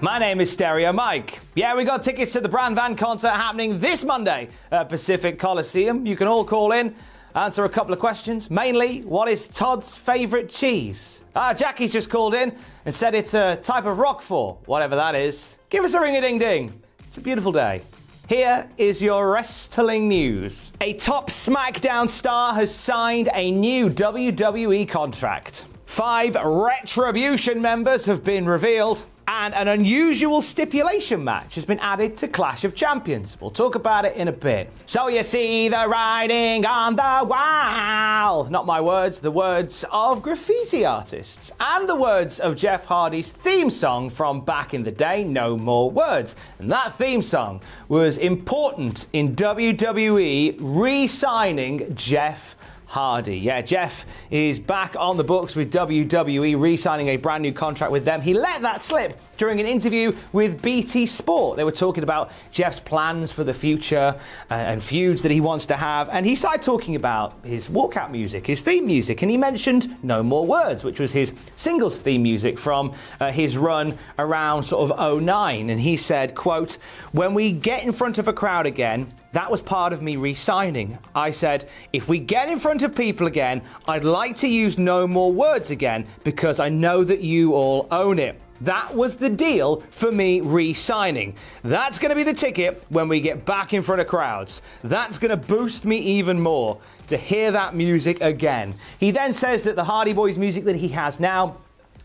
my name is Stereo Mike. Yeah, we got tickets to the Brand Van concert happening this Monday at Pacific Coliseum. You can all call in, answer a couple of questions. Mainly, what is Todd's favourite cheese? Jackie's just called in and said it's a type of Roquefort, whatever that is. Give us a ring-a-ding-ding. It's a beautiful day. Here is your wrestling news. A top SmackDown star has signed a new WWE contract. 5 Retribution members have been revealed, and an unusual stipulation match has been added to Clash of Champions. We'll talk about it in a bit. So you see the writing on the wall. Not my words, the words of graffiti artists. And the words of Jeff Hardy's theme song from back in the day, No More Words. And that theme song was important in WWE re-signing Jeff Hardy. Yeah, Jeff is back on the books with WWE, re-signing a brand new contract with them. He let that slip during an interview with BT Sport. They were talking about Jeff's plans for the future and feuds that he wants to have. And he started talking about his walkout music, his theme music. And he mentioned No More Words, which was his singles theme music from his run around sort of 09. And he said, quote, "When we get in front of a crowd again, that was part of me re-signing. I said, if we get in front of people again, I'd like to use No More Words again because I know that you all own it. That was the deal for me re-signing. That's going to be the ticket when we get back in front of crowds. That's going to boost me even more to hear that music again." He then says that the Hardy Boys music that he has now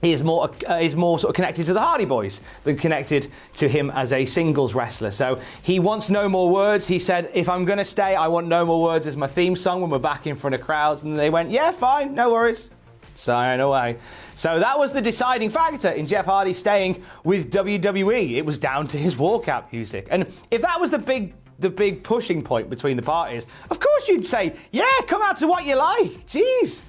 is more sort of connected to the Hardy Boys than connected to him as a singles wrestler. So he wants No More Words. He said, if I'm going to stay, I want No More Words as my theme song when we're back in front of crowds. And they went, yeah, fine, no worries. Sign away. So that was the deciding factor in Jeff Hardy staying with WWE. It was down to his walkout music. And if that was the big pushing point between the parties, of course you'd say, yeah, come out to what you like. Jeez,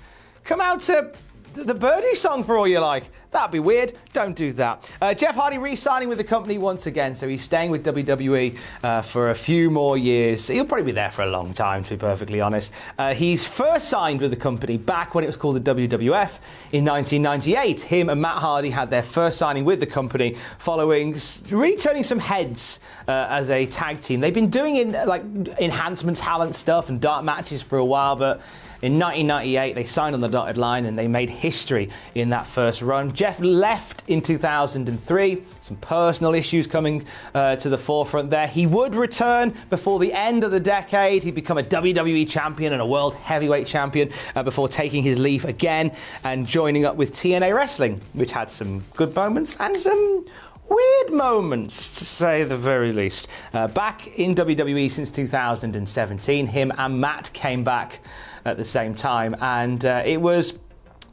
come out to the Birdie song for all you like. That'd be weird. Don't do that. Jeff Hardy re-signing with the company once again, so he's staying with WWE for a few more years. He'll probably be there for a long time, to be perfectly honest. He's first signed with the company back when it was called the WWF in 1998. Him and Matt Hardy had their first signing with the company following really turning some heads as a tag team. They've been doing enhancement talent stuff and dark matches for a while, but in 1998, they signed on the dotted line and they made history in that first run. Jeff left in 2003, some personal issues coming to the forefront there. He would return before the end of the decade. He'd become a WWE champion and a world heavyweight champion before taking his leave again and joining up with TNA Wrestling, which had some good moments and some weird moments, to say the very least. Back in WWE since 2017, him and Matt came back at the same time, and it was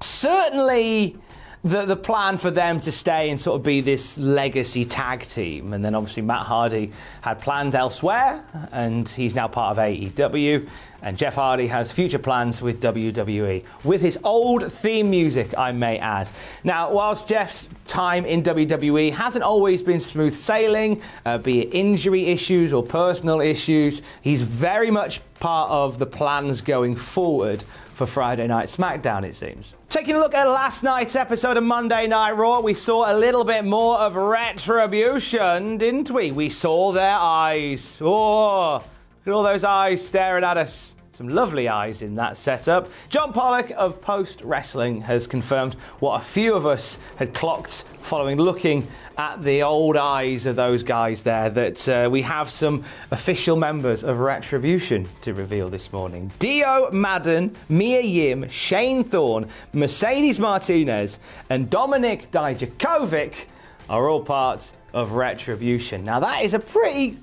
certainly the plan for them to stay and sort of be this legacy tag team. And then obviously Matt Hardy had plans elsewhere, and he's now part of AEW. And Jeff Hardy has future plans with WWE, with his old theme music, I may add. Now, whilst Jeff's time in WWE hasn't always been smooth sailing, be it injury issues or personal issues, he's very much part of the plans going forward for Friday Night SmackDown, it seems. Taking a look at last night's episode of Monday Night Raw, we saw a little bit more of Retribution, didn't we? We saw their eyes. Oh, look at all those eyes staring at us. Some lovely eyes in that setup. John Pollock of Post Wrestling has confirmed what a few of us had clocked following looking at the old eyes of those guys there, that we have some official members of Retribution to reveal this morning. Dio Madden, Mia Yim, Shane Thorne, Mercedes Martinez and Dominik Dijakovic are all part of Retribution. Now that is a pretty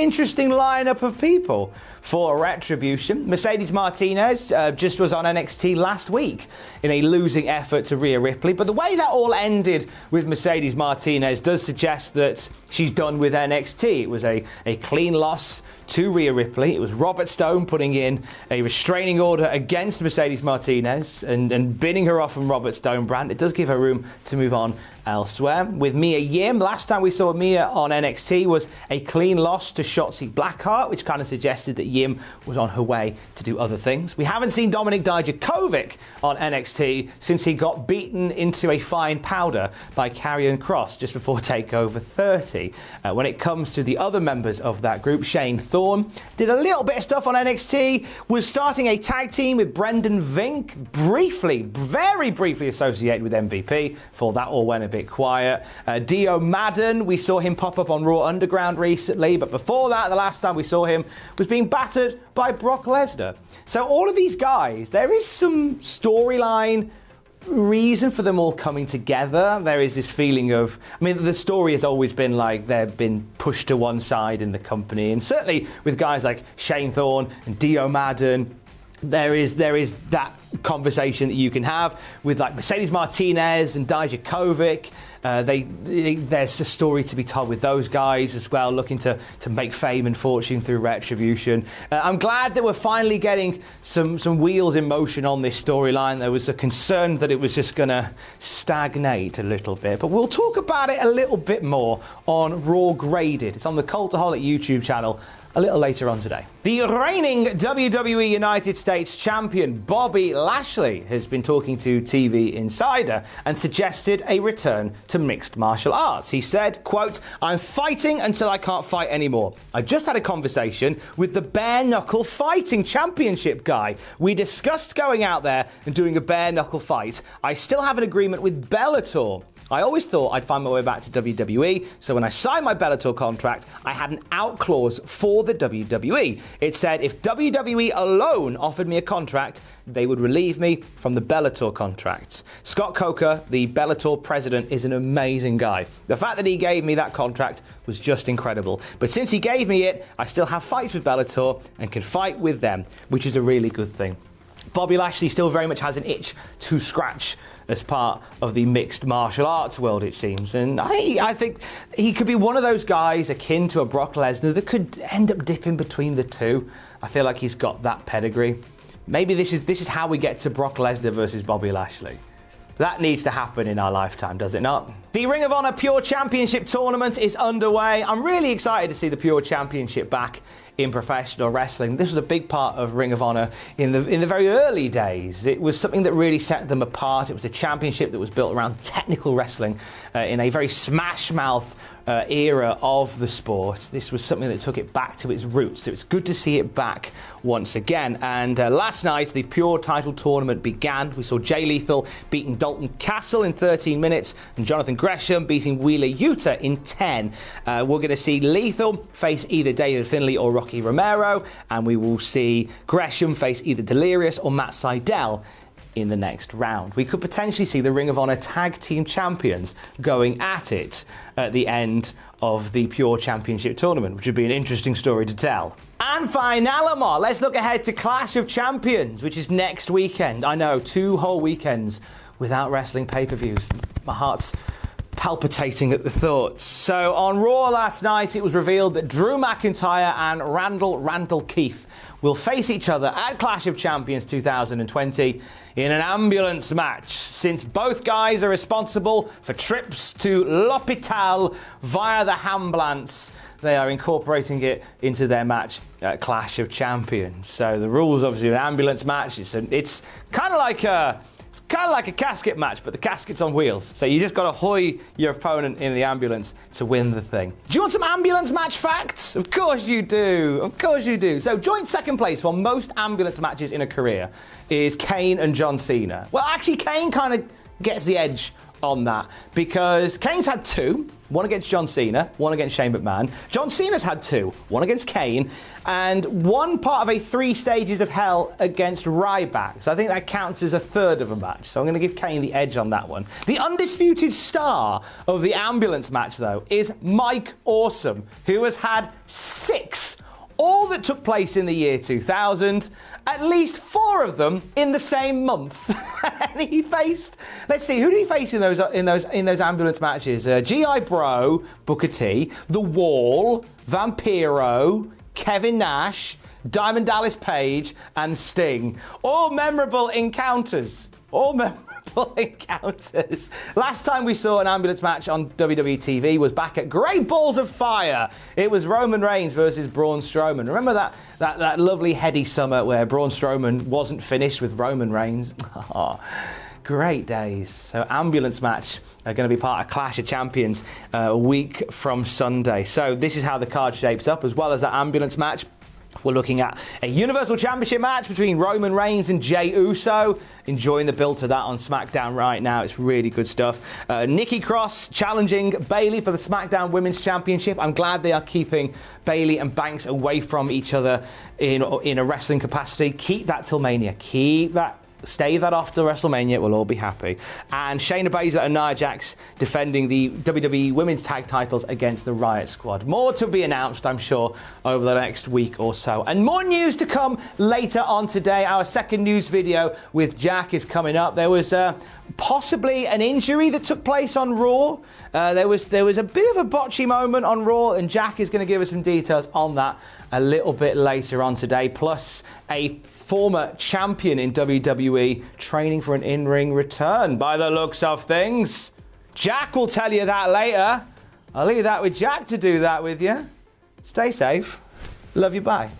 interesting lineup of people for Retribution. Mercedes Martinez just was on NXT last week in a losing effort to Rhea Ripley, but the way that all ended with Mercedes Martinez does suggest that she's done with NXT. It was a clean loss to Rhea Ripley. It was Robert Stone putting in a restraining order against Mercedes Martinez and binning her off from Robert Stone brand. It does give her room to move on elsewhere. With Mia Yim, last time we saw Mia on NXT was a clean loss to Shotzi Blackheart, which kind of suggested that Yim was on her way to do other things. We haven't seen Dominik Dijakovic on NXT since he got beaten into a fine powder by Karrion Kross just before TakeOver 30. When it comes to the other members of that group, Shane Thorne did a little bit of stuff on NXT, was starting a tag team with Brendan Vink, very briefly associated with MVP, before that all went a bit quiet. Dio Madden, we saw him pop up on Raw Underground recently, but before that, the last time we saw him was being battered by Brock Lesnar. So all of these guys, there is some storyline reason for them all coming together. There is this feeling of, I mean, the story has always been like they've been pushed to one side in the company, and certainly with guys like Shane Thorne and Dio Madden, there is that conversation that you can have with like Mercedes Martinez and Dijakovic. There's a story to be told with those guys as well, looking to make fame and fortune through Retribution. I'm glad that we're finally getting some wheels in motion on this storyline. There was a concern that it was just going to stagnate a little bit, but we'll talk about it a little bit more on Raw Graded. It's on the Cultaholic YouTube channel a little later on today. The reigning WWE United States Champion Bobby Lashley has been talking to TV Insider and suggested a return to mixed martial arts. He said, quote, "I'm fighting until I can't fight anymore. I just had a conversation with the bare knuckle fighting championship guy. We discussed going out there and doing a bare knuckle fight. I still have an agreement with Bellator. I always thought I'd find my way back to WWE, so when I signed my Bellator contract, I had an out clause for the WWE. It said if WWE alone offered me a contract, they would relieve me from the Bellator contract. Scott Coker, the Bellator president, is an amazing guy. The fact that he gave me that contract was just incredible. But since he gave me it, I still have fights with Bellator and can fight with them, which is a really good thing." Bobby Lashley still very much has an itch to scratch as part of the mixed martial arts world, it seems. And I think he could be one of those guys akin to a Brock Lesnar that could end up dipping between the two. I feel like he's got that pedigree. Maybe this is how we get to Brock Lesnar versus Bobby Lashley. That needs to happen in our lifetime, does it not? The Ring of Honor Pure Championship tournament is underway. I'm really excited to see the Pure Championship back in professional wrestling. This was a big part of Ring of Honor in the very early days. It was something that really set them apart. It was a championship that was built around technical wrestling in a very smash mouth era of the sport. This was something that took it back to its roots. So it's good to see it back once again. And last night, the Pure title tournament began. We saw Jay Lethal beating Dalton Castle in 13 minutes and Jonathan Gresham beating Wheeler Yuta in 10. We're going to see Lethal face either David Finlay or Rocky Romero, and we will see Gresham face either Delirious or Matt Sydal in the next round. We could potentially see the Ring of Honor Tag Team Champions going at it at the end of the Pure Championship tournament, which would be an interesting story to tell. And finally, let's look ahead to Clash of Champions, which is next weekend. I know, 2 whole weekends without wrestling pay-per-views. My heart's palpitating at the thoughts. So on Raw last night, it was revealed that Drew McIntyre and Randall Keith will face each other at Clash of Champions 2020 in an ambulance match. Since both guys are responsible for trips to L'Hôpital via the Hambulance, they are incorporating it into their match at Clash of Champions. So the rules, obviously, an ambulance match. It's kind of like a casket match, but the casket's on wheels. So you just got to hoy your opponent in the ambulance to win the thing. Do you want some ambulance match facts? Of course you do. Of course you do. So joint second place for most ambulance matches in a career is Kane and John Cena. Well, actually, Kane kind of gets the edge on that because Kane's had 2. One against John Cena, one against Shane McMahon. John Cena's had 2, one against Kane, and one part of a 3 stages of hell against Ryback. So I think that counts as a third of a match. So I'm going to give Kane the edge on that one. The undisputed star of the ambulance match, though, is Mike Awesome, who has had 6. All that took place in the year 2000, at least 4 of them in the same month. And he faced, let's see, who did he face in those ambulance matches? G.I. Bro, Booker T, The Wall, Vampiro, Kevin Nash, Diamond Dallas Page, and Sting. All memorable encounters. All memorable multiple encounters. Last time we saw an ambulance match on WWE TV was back at Great Balls of Fire. It was Roman Reigns versus Braun Strowman. Remember that lovely heady summer where Braun Strowman wasn't finished with Roman Reigns? Great days. So ambulance match are going to be part of Clash of Champions a week from Sunday. So this is how the card shapes up. As well as that ambulance match, we're looking at a Universal Championship match between Roman Reigns and Jey Uso. Enjoying the build to that on SmackDown right now. It's really good stuff. Nikki Cross challenging Bayley for the SmackDown Women's Championship. I'm glad they are keeping Bayley and Banks away from each other in a wrestling capacity. Keep that till Mania. Stave that off to WrestleMania, we'll all be happy. And Shayna Baszler and Nia Jax defending the WWE Women's Tag titles against the Riot Squad. More to be announced, I'm sure, over the next week or so. And more news to come later on today. Our second news video with Jack is coming up. There was possibly an injury that took place on Raw. There was a bit of a botchy moment on Raw, and Jack is going to give us some details on that a little bit later on today, plus a former champion in WWE training for an in-ring return by the looks of things. Jack will tell you that later. I'll leave that with Jack to do that with you. Stay safe. Love you, bye.